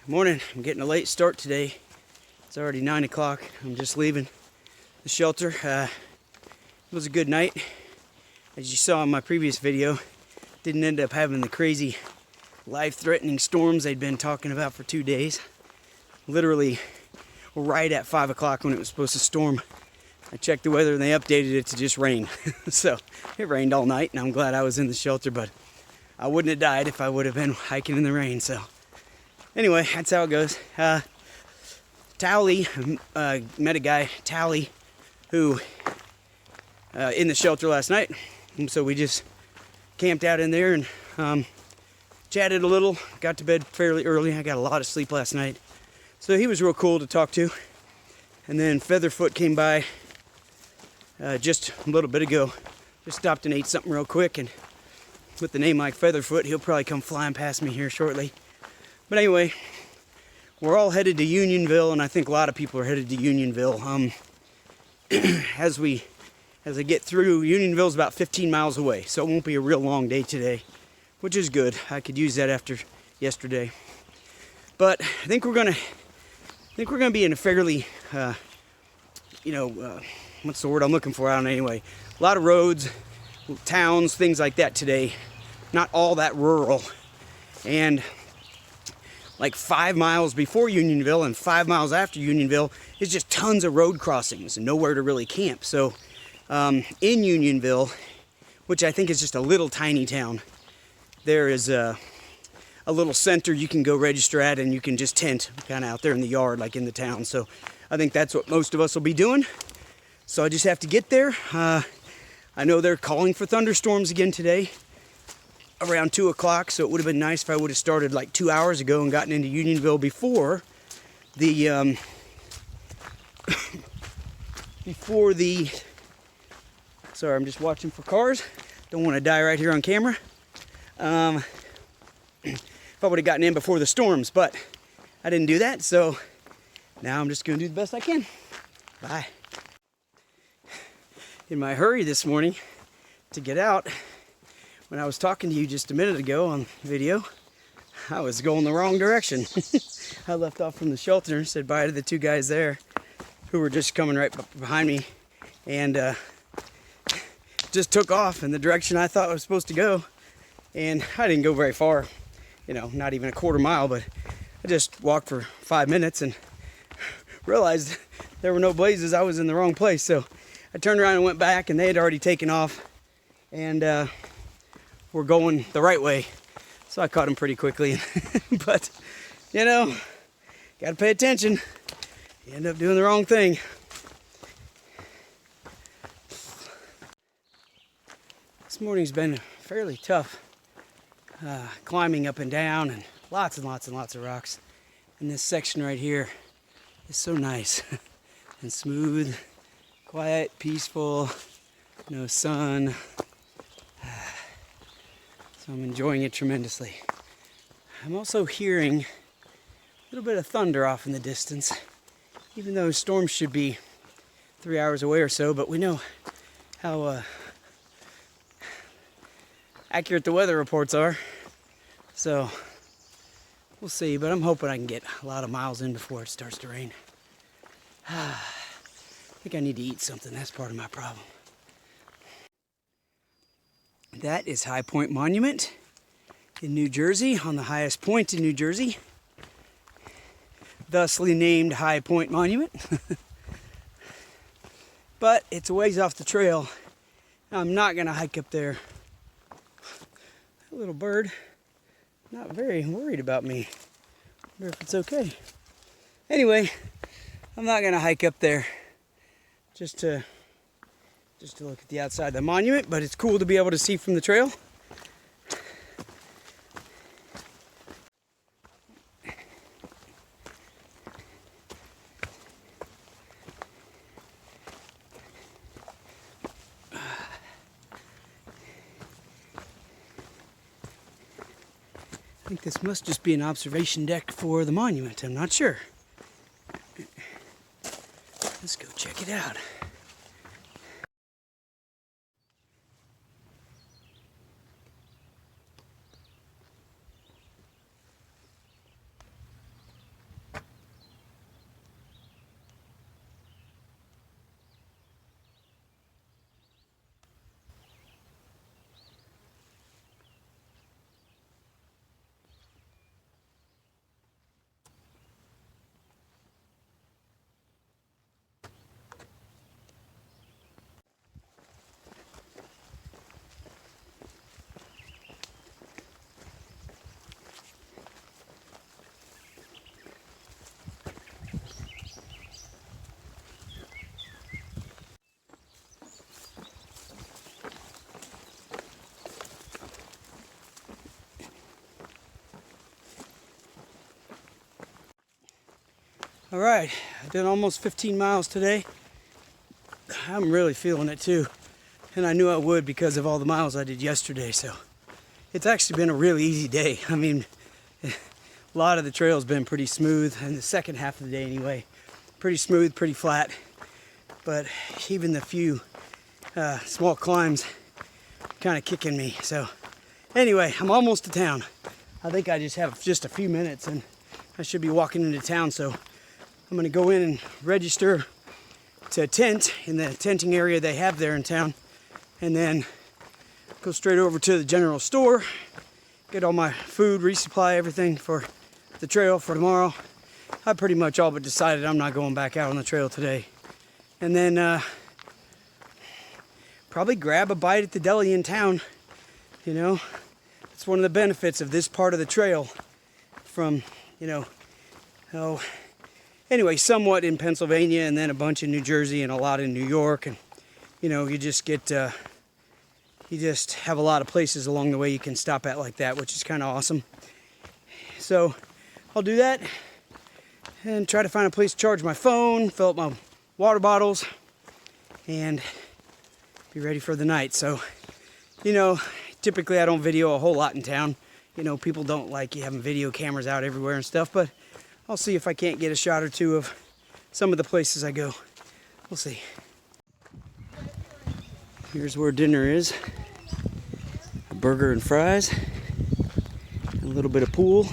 Morning. I'm getting a late start today. It's already 9 o'clock. I'm just leaving the shelter. It was a good night. As you saw in my previous video, didn't end up having the crazy life-threatening storms they'd been talking about for 2 days. Literally right at 5 o'clock when it was supposed to storm, I checked the weather and they updated it to just rain. So it rained all night, and I'm glad I was in the shelter, but I wouldn't have died if I would have been hiking in the rain. So anyway, that's how it goes. Tally, met a guy, Tally, who in the shelter last night. And so we just camped out in there and chatted a little. Got to bed fairly early. I got a lot of sleep last night. So he was real cool to talk to. And then Featherfoot came by just a little bit ago. Just stopped and ate something real quick. And with the name like Featherfoot, he'll probably come flying past me here shortly. But anyway, we're all headed to Unionville, and I think a lot of people are headed to Unionville. As I get through, Unionville's about 15 miles away, so it won't be a real long day today, which is good. I could use that after yesterday. But I think we're gonna be in a fairly, what's the word I'm looking for? I don't know. Anyway, a lot of roads, towns, things like that today. Not all that rural, and like 5 miles before Unionville and 5 miles after Unionville is just tons of road crossings and nowhere to really camp. So in Unionville, which I think is just a little tiny town, there is a little center you can go register at, and you can just tent kind of out there in the yard like in the town. So I think that's what most of us will be doing. So I just have to get there. I know they're calling for thunderstorms again today around 2 o'clock, so it would have been nice if I would have started like 2 hours ago and gotten into Unionville before the sorry, I'm just watching for cars. Don't want to die right here on camera. If I would have gotten in before the storms, but I didn't do that, so now I'm just going to do the best I can. Bye. In my hurry this morning to get out, when I was talking to you just a minute ago on video, I was going the wrong direction. I left off from the shelter, said bye to the two guys there who were just coming right behind me, and just took off in the direction I thought I was supposed to go. And I didn't go very far, not even a quarter mile, but I just walked for 5 minutes and realized there were no blazes. I was in the wrong place. So I turned around and went back, and they had already taken off and were going the right way. So I caught them pretty quickly. But, got to pay attention. You end up doing the wrong thing. This morning's been fairly tough. Climbing up and down, and lots of rocks. And this section right here is so nice and smooth, quiet, peaceful, no sun. So I'm enjoying it tremendously. I'm also hearing a little bit of thunder off in the distance, even though storms should be 3 hours away or so, but we know how accurate the weather reports are. So we'll see, but I'm hoping I can get a lot of miles in before it starts to rain. I think I need to eat something. That's part of my problem. That is High Point Monument in New Jersey, on the highest point in New Jersey, thusly named High Point Monument. But it's a ways off the trail. I'm not going to hike up there. That little bird, not very worried about me. Wonder if it's okay. Anyway, I'm not going to hike up there just to look at the outside of the monument, but it's cool to be able to see from the trail. I think this must just be an observation deck for the monument. I'm not sure. Let's go check it out. All right, I did almost 15 miles today. I'm really feeling it too. And I knew I would because of all the miles I did yesterday. So it's actually been a really easy day. I mean, a lot of the trail's been pretty smooth, and the second half of the day anyway. Pretty smooth, pretty flat. But even the few small climbs kind of kicking me. So anyway, I'm almost to town. I think I just have just a few minutes and I should be walking into town. So I'm gonna go in and register to tent in the tenting area they have there in town, and then go straight over to the general store, get all my food, resupply everything for the trail for tomorrow. I pretty much all but decided I'm not going back out on the trail today. And then probably grab a bite at the deli in town. You know, it's one of the benefits of this part of the trail from, anyway, somewhat in Pennsylvania, and then a bunch in New Jersey and a lot in New York. And, you just get, you just have a lot of places along the way you can stop at like that, which is kind of awesome. So I'll do that and try to find a place to charge my phone, fill up my water bottles, and be ready for the night. So, typically I don't video a whole lot in town. People don't like you having video cameras out everywhere and stuff, but I'll see if I can't get a shot or two of some of the places I go. We'll see. Here's where dinner is. A burger and fries, a little bit of pool.